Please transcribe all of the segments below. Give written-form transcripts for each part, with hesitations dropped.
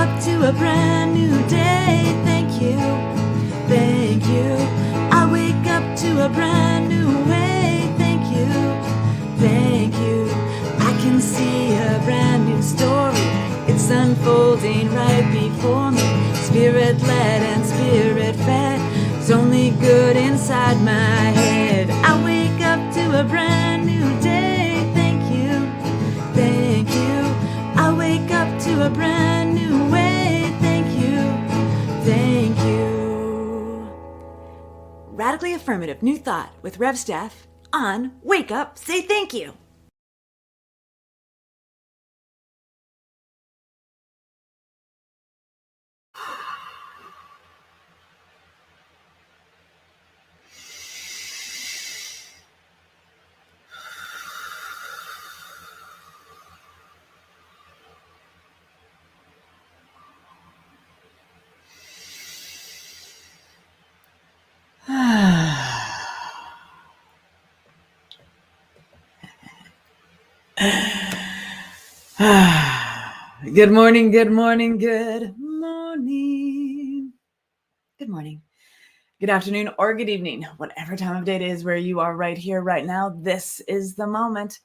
up to a brand new day. Thank you, thank you. I wake up to a brand new way. Thank you, thank you. I can see a brand new story. It's unfolding right before me. Spirit-led and spirit-fed. It's only good inside my head. I wake up to a brand new day. Thank you, thank you. I wake up to a brand new way. Thank you, thank you. Radically Affirmative New Thought with Rev Steph on Wake Up, Say Thank You. Good morning, good morning, good morning. Good morning, good afternoon, or good evening. Whatever time of day it is where you are right here, right now, this is the moment.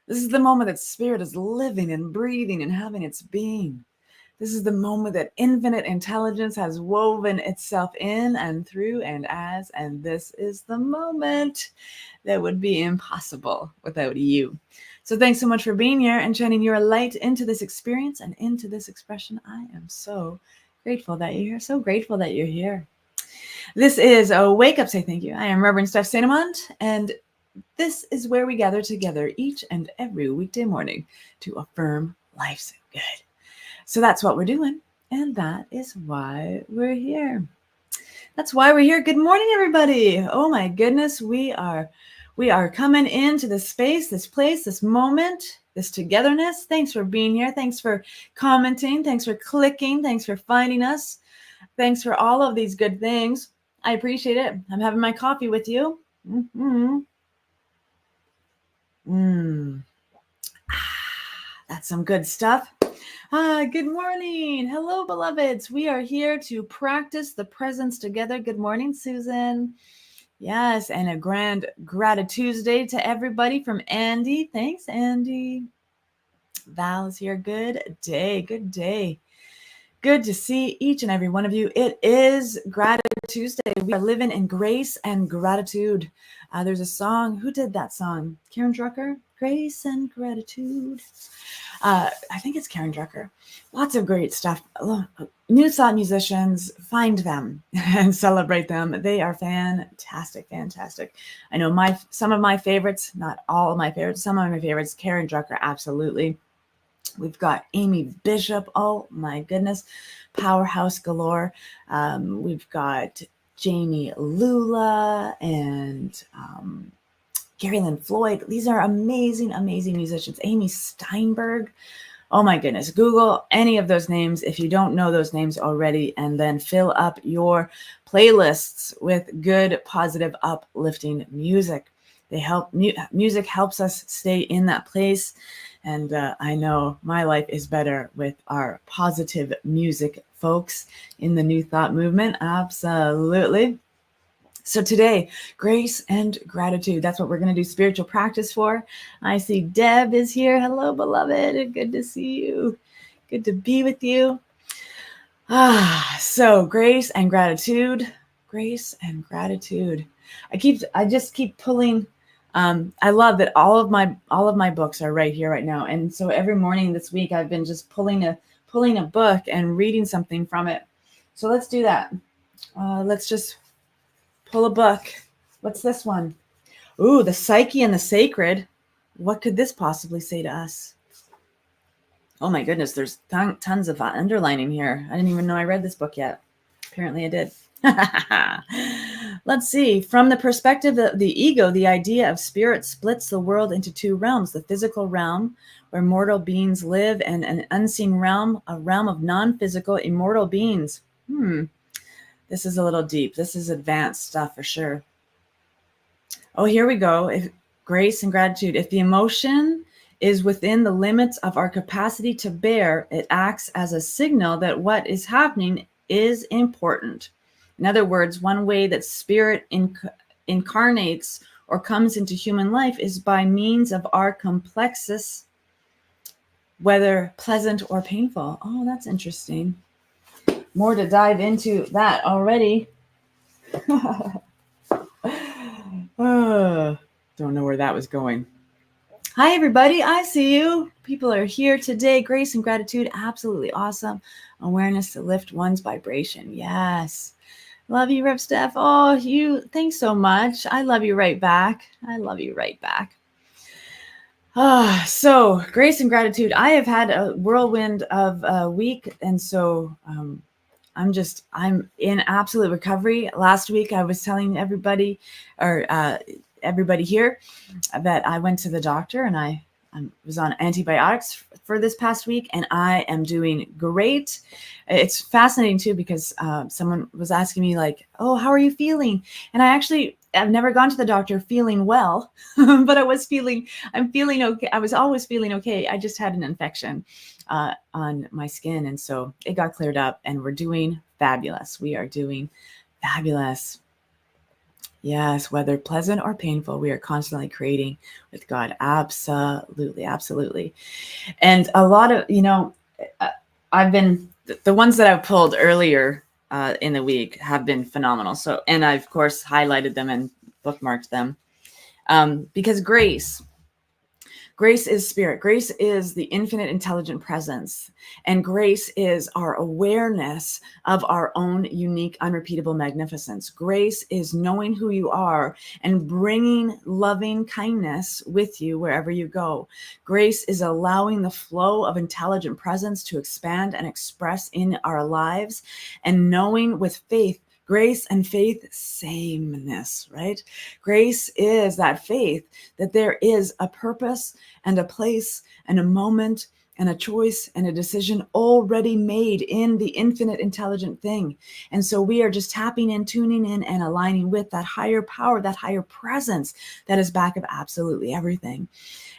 This is the moment that spirit is living and breathing and having its being. This is the moment that infinite intelligence has woven itself in and through and as, and this is the moment that would be impossible without you. So thanks so much for being here and shining your light into this experience and into this expression. I am so grateful that you're here. So grateful that you're here. This is a Wake Up, Say Thank You. I am Reverend Steph Amand, and this is where we gather together each and every weekday morning to affirm life's good. So that's what we're doing, and that is why we're here. That's why we're here. Good morning, everybody. Oh my goodness, we are coming into this space, this place, this moment, this togetherness. Thanks for being here. Thanks for commenting. Thanks for clicking. Thanks for finding us. Thanks for all of these good things. I appreciate it. I'm having my coffee with you. That's some good stuff. Good morning. Hello, beloveds. We are here to practice the presence together. Good morning, Susan. Yes, and a grand gratitude Tuesday to everybody from Andy. Thanks, Andy. Val is here. Good day. Good day. Good to see each and every one of you. It is Gratitude Tuesday. We are living in grace and gratitude. There's a song. Who did that song? Karen Drucker? Grace and Gratitude. I think it's Karen Drucker. Lots of great stuff. New Thought musicians, find them and celebrate them. They are fantastic, fantastic. I know some of my favorites, not all of my favorites, some of my favorites, Karen Drucker, absolutely. We've got Amy Bishop. Oh my goodness. Powerhouse galore. We've got Jamie Lula and Gary Lynn Floyd. These are amazing, amazing musicians. Amy Steinberg. Oh my goodness. Google any of those names if you don't know those names already, and then fill up your playlists with good, positive, uplifting music. Music helps us stay in that place. And I know my life is better with our positive music folks in the New Thought movement. Absolutely. So today, grace and gratitude. That's what we're going to do spiritual practice for. I see Deb is here. Hello, beloved. Good to see you. Good to be with you. So grace and gratitude. Grace and gratitude. I just keep pulling. I love that all of my books are right here right now. And so every morning this week, I've been just pulling a book and reading something from it. So let's do that. Let's just pull a book. What's this one? Ooh, The Psyche and the Sacred. What could this possibly say to us? Oh my goodness, there's tons of underlining here. I didn't even know I read this book yet. Apparently I did. Let's see. From the perspective of the ego, the idea of spirit splits the world into two realms: the physical realm, where mortal beings live, and an unseen realm, a realm of non-physical, immortal beings. This is a little deep. This is advanced stuff for sure. Oh, here we go. Grace and gratitude. If the emotion is within the limits of our capacity to bear, it acts as a signal that what is happening is important. In other words, one way that spirit incarnates or comes into human life is by means of our complexus, whether pleasant or painful. Oh, that's interesting. More to dive into that already. Don't know where that was going. Hi, everybody. I see you. People are here today. Grace and gratitude. Absolutely awesome. Awareness to lift one's vibration. Yes. Love you, Rep Steph. Oh, thanks so much. I love you right back. I love you right back. So grace and gratitude. I have had a whirlwind of a week. And so, I'm in absolute recovery. Last week, I was telling everybody here that I went to the doctor and I was on antibiotics for this past week, and I am doing great. It's fascinating too, because someone was asking me like, oh, how are you feeling? And I've never gone to the doctor feeling well, but I'm feeling okay. I was always feeling okay. I just had an infection on my skin. And so it got cleared up, and we're doing fabulous. We are doing fabulous. Yes, whether pleasant or painful, we are constantly creating with God. Absolutely, absolutely. And a lot of, the ones that I've pulled earlier in the week have been phenomenal. So, and I, of course, highlighted them and bookmarked them because grace is spirit. Grace is the infinite intelligent presence. And grace is our awareness of our own unique, unrepeatable magnificence. Grace is knowing who you are and bringing loving kindness with you wherever you go. Grace is allowing the flow of intelligent presence to expand and express in our lives, and knowing with faith. Grace and faith, sameness, right? Grace is that faith that there is a purpose and a place and a moment and a choice and a decision already made in the infinite intelligent thing. And so we are just tapping in, tuning in, and aligning with that higher power, that higher presence that is back of absolutely everything.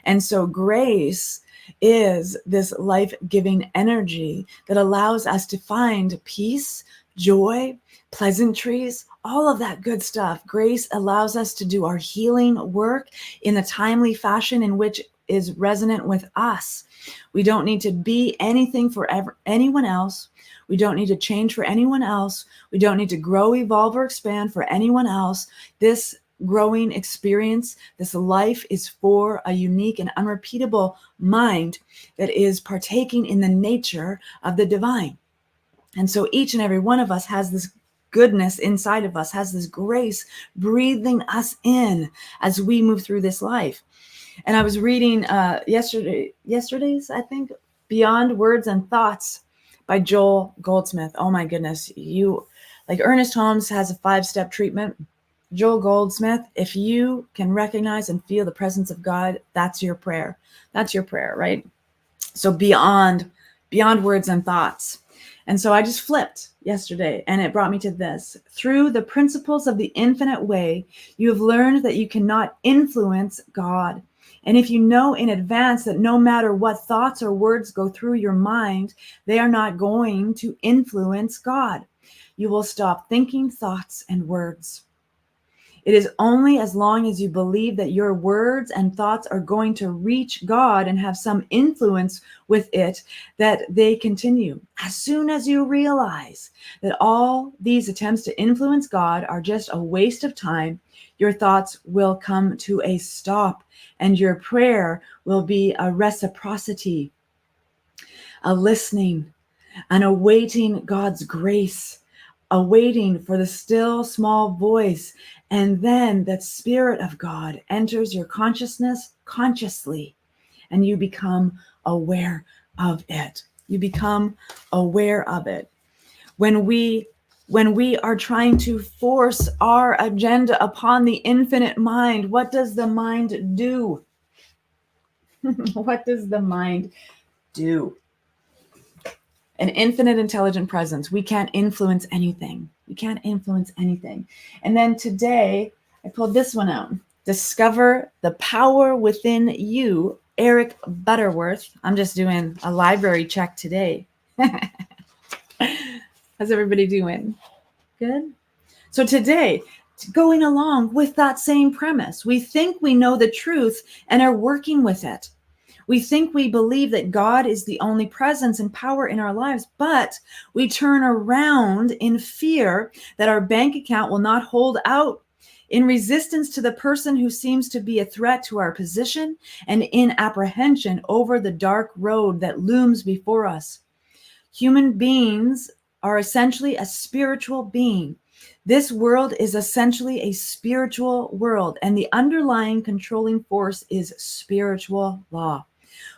And so grace is this life-giving energy that allows us to find peace, joy, pleasantries, all of that good stuff. Grace allows us to do our healing work in a timely fashion in which is resonant with us. We don't need to be anything for anyone else. We don't need to change for anyone else. We don't need to grow, evolve, or expand for anyone else. This growing experience, this life, is for a unique and unrepeatable mind that is partaking in the nature of the divine. And so each and every one of us has this goodness inside of us, has this grace breathing us in as we move through this life. And I was reading yesterday's, I think, Beyond Words and Thoughts by Joel Goldsmith. Oh my goodness. Like Ernest Holmes has a 5-step treatment. Joel Goldsmith, if you can recognize and feel the presence of God, that's your prayer. That's your prayer, right? So beyond words and thoughts. And so I just flipped yesterday, and it brought me to this. Through the principles of the infinite way, you have learned that you cannot influence God. And if you know in advance that no matter what thoughts or words go through your mind, they are not going to influence God, you will stop thinking thoughts and words. It is only as long as you believe that your words and thoughts are going to reach God and have some influence with it that they continue. As soon as you realize that all these attempts to influence God are just a waste of time, your thoughts will come to a stop, and your prayer will be a reciprocity, a listening, and awaiting God's grace, awaiting for the still small voice. And then that Spirit of God enters your consciousness consciously, and you become aware of it. You become aware of it. When we are trying to force our agenda upon the infinite mind, what does the mind do? What does the mind do? An infinite intelligent presence. We can't influence anything. We can't influence anything. And then today, I pulled this one out. Discover the power within you Eric Butterworth. I'm just doing a library check today. How's everybody doing? Good? So today, going along with that same premise, we think we know the truth and are working with it. We think we believe that God is the only presence and power in our lives, but we turn around in fear that our bank account will not hold out, in resistance to the person who seems to be a threat to our position, and in apprehension over the dark road that looms before us. Human beings are essentially a spiritual being. This world is essentially a spiritual world, and the underlying controlling force is spiritual law.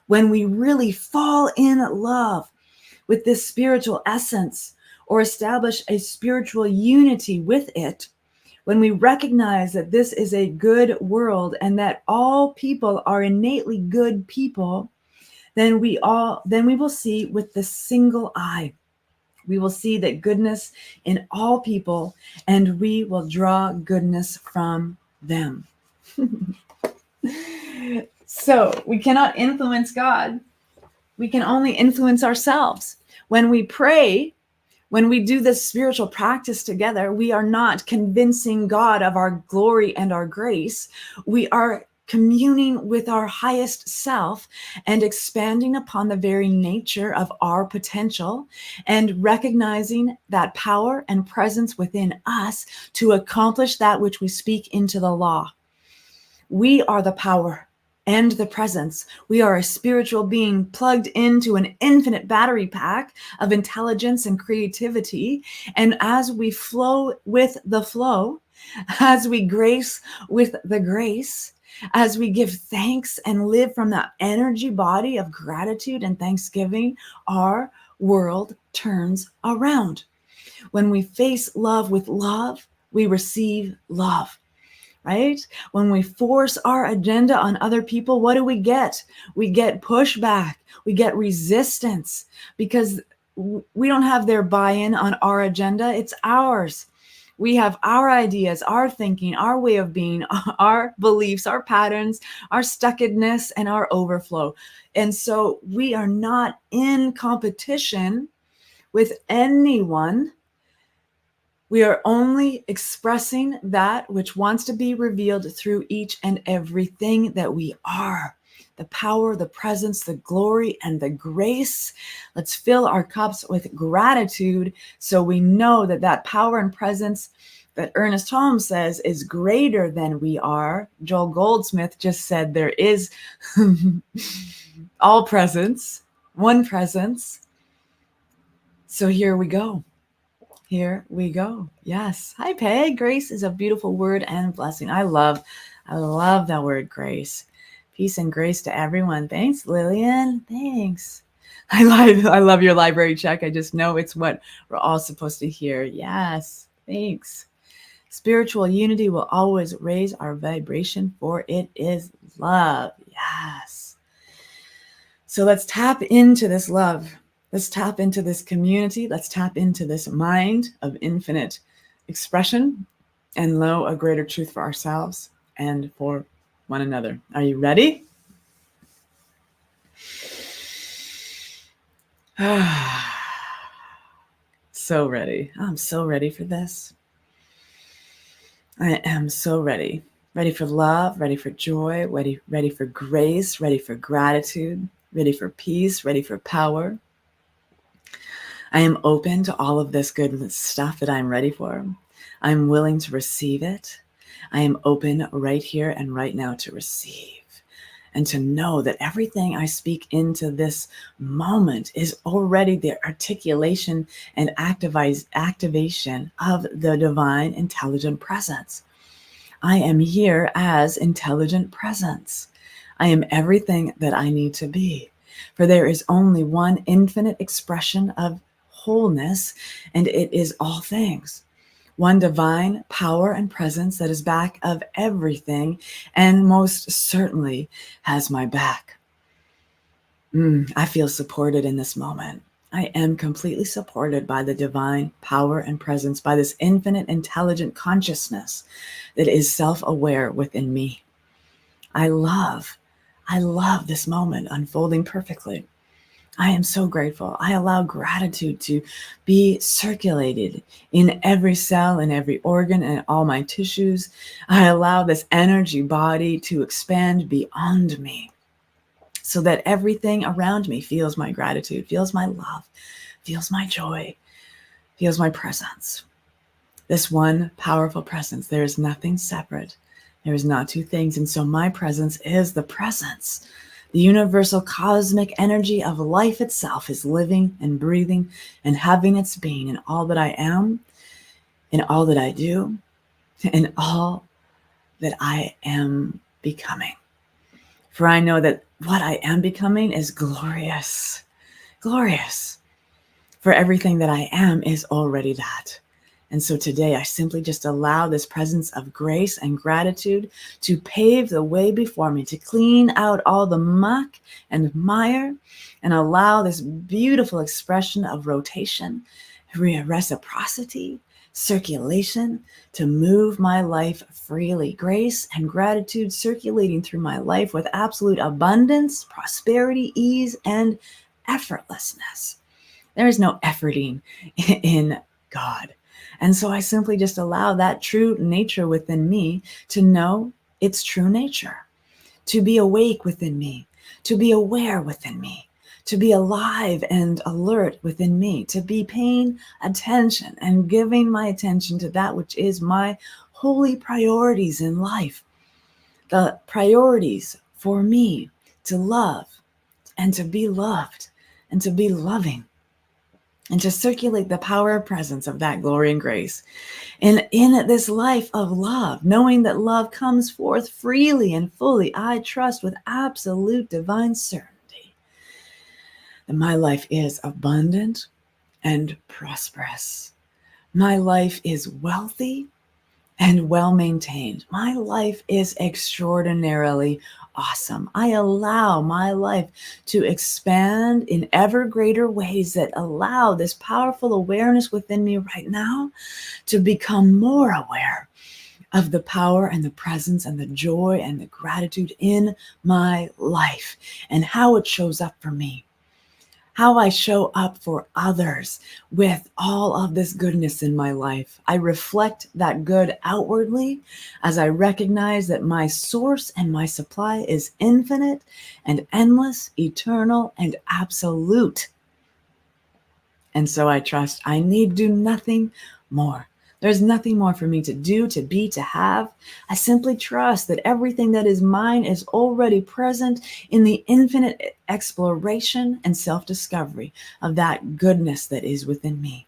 When we really fall in love with this spiritual essence or establish a spiritual unity with it, when we recognize that this is a good world and that all people are innately good people, then we will see with the single eye. We will see that goodness in all people, and we will draw goodness from them. So we cannot influence God. We can only influence ourselves. When we pray, when we do this spiritual practice together, we are not convincing God of our glory and our grace. We are communing with our highest self and expanding upon the very nature of our potential and recognizing that power and presence within us to accomplish that which we speak into the law. We are the power and the presence. We are a spiritual being plugged into an infinite battery pack of intelligence and creativity. And as we flow with the flow, as we grace with the grace, as we give thanks and live from that energy body of gratitude and thanksgiving, our world turns around. When we face love with love, we receive love. Right? When we force our agenda on other people, what do we get? We get pushback. We get resistance because we don't have their buy-in on our agenda. It's ours. We have our ideas, our thinking, our way of being, our beliefs, our patterns, our stuckedness, and our overflow. And so we are not in competition with anyone. We are only expressing that which wants to be revealed through each and everything that we are. The power, the presence, the glory, and the grace. Let's fill our cups with gratitude so we know that that power and presence that Ernest Holmes says is greater than we are. Joel Goldsmith just said there is all presence, one presence. So here we go. Here we go. Yes. Hi, Peg. Grace is a beautiful word and blessing. I love that word, grace. Peace and grace to everyone. Thanks, Lillian. Thanks. I love your library check. I just know it's what we're all supposed to hear. Yes. Thanks. Spiritual unity will always raise our vibration, for it is love. Yes. So let's tap into this love. Let's tap into this community. Let's tap into this mind of infinite expression and know a greater truth for ourselves and for one another. Are you ready? So ready. I'm so ready for this. I am so ready. Ready for love, ready for joy, ready for grace, ready for gratitude, ready for peace, ready for power. I am open to all of this good stuff that I'm ready for. I'm willing to receive it. I am open right here and right now to receive and to know that everything I speak into this moment is already the articulation and activation of the divine intelligent presence. I am here as intelligent presence. I am everything that I need to be, for there is only one infinite expression of wholeness, and it is all things. One divine power and presence that is back of everything and most certainly has my back. I feel supported in this moment. I am completely supported by the divine power and presence, by this infinite intelligent consciousness that is self-aware within me. I love I love this moment unfolding perfectly. I am so grateful. I allow gratitude to be circulated in every cell, in every organ, and all my tissues. I allow this energy body to expand beyond me so that everything around me feels my gratitude, feels my love, feels my joy, feels my presence. This one powerful presence. There is nothing separate. There is not two things. And so my presence is the presence. The universal cosmic energy of life itself is living and breathing and having its being in all that I am, in all that I do, in all that I am becoming. For I know that what I am becoming is glorious, glorious. For everything that I am is already that. And so today I simply just allow this presence of grace and gratitude to pave the way before me, to clean out all the muck and mire, and allow this beautiful expression of rotation, reciprocity, circulation to move my life freely. Grace and gratitude circulating through my life with absolute abundance, prosperity, ease, and effortlessness. There is no efforting in God. And so I simply just allow that true nature within me to know its true nature, to be awake within me, to be aware within me, to be alive and alert within me, to be paying attention and giving my attention to that which is my holy priorities in life. The priorities for me to love and to be loved and to be loving, and to circulate the power and presence of that glory and grace. And in this life of love, knowing that love comes forth freely and fully, I trust with absolute divine certainty that my life is abundant and prosperous. My life is wealthy and well-maintained. My life is extraordinarily awesome. I allow my life to expand in ever greater ways that allow this powerful awareness within me right now to become more aware of the power and the presence and the joy and the gratitude in my life and how it shows up for me. How I show up for others with all of this goodness in my life. I reflect that good outwardly as I recognize that my source and my supply is infinite and endless, eternal, and absolute. And so I trust I need do nothing more. There's nothing more for me to do, to be, to have. I simply trust that everything that is mine is already present in the infinite exploration and self-discovery of that goodness that is within me.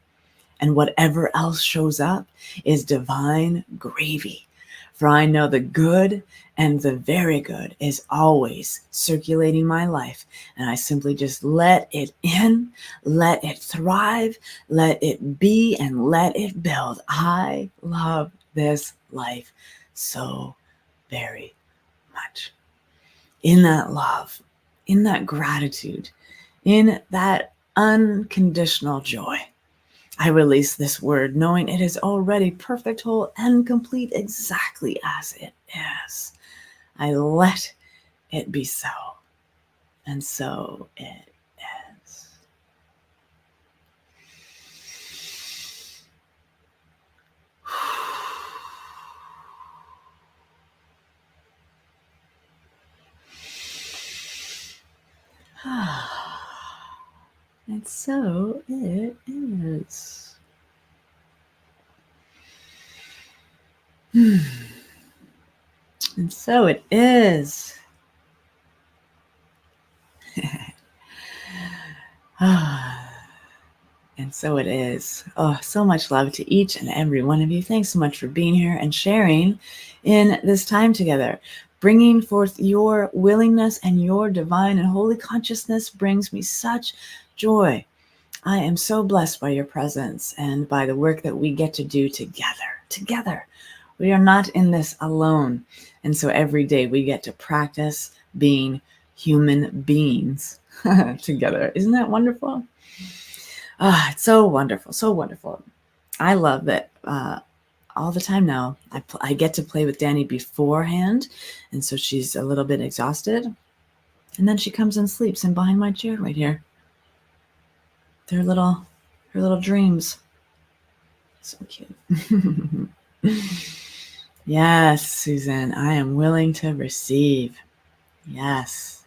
And whatever else shows up is divine gravy. For I know the good and the very good is always circulating my life. And I simply just let it in, let it thrive, let it be, and let it build. I love this life so very much. In that love, in that gratitude, in that unconditional joy, I release this word knowing it is already perfect, whole, and complete exactly as it is. I let it be so. And so it is. And so it is. And so it is. And so it is. Oh, so much love to each and every one of you. Thanks so much for being here and sharing in this time together. Bringing forth your willingness and your divine and holy consciousness brings me such joy. I am so blessed by your presence and by the work that we get to do together. We are not in this alone. And so every day we get to practice being human beings together. Isn't that wonderful? It's so wonderful, so wonderful. I love that all the time now. I get to play with Danny beforehand, and so she's a little bit exhausted. And then she comes and sleeps in behind my chair right here. Her little dreams. So cute. Yes, Susan, I am willing to receive. Yes.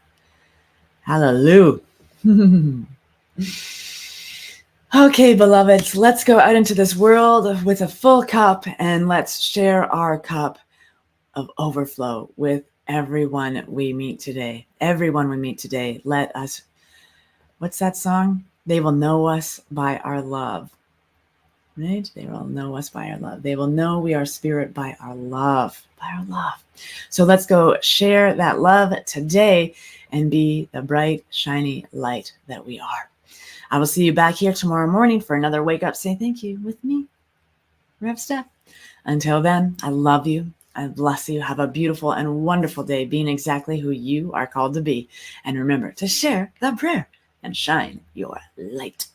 Hallelujah. Okay, beloveds, let's go out into this world with a full cup and let's share our cup of overflow with everyone we meet today. Everyone we meet today. Let us, what's that song? They will know us by our love. Right? They will know us by our love. They will know we are spirit by our love. By our love. So let's go share that love today and be the bright, shiny light that we are. I will see you back here tomorrow morning for another Wake Up Say Thank You with me, Rev Steph. Until then, I love you. I bless you. Have a beautiful and wonderful day being exactly who you are called to be. And remember to share the prayer and shine your light.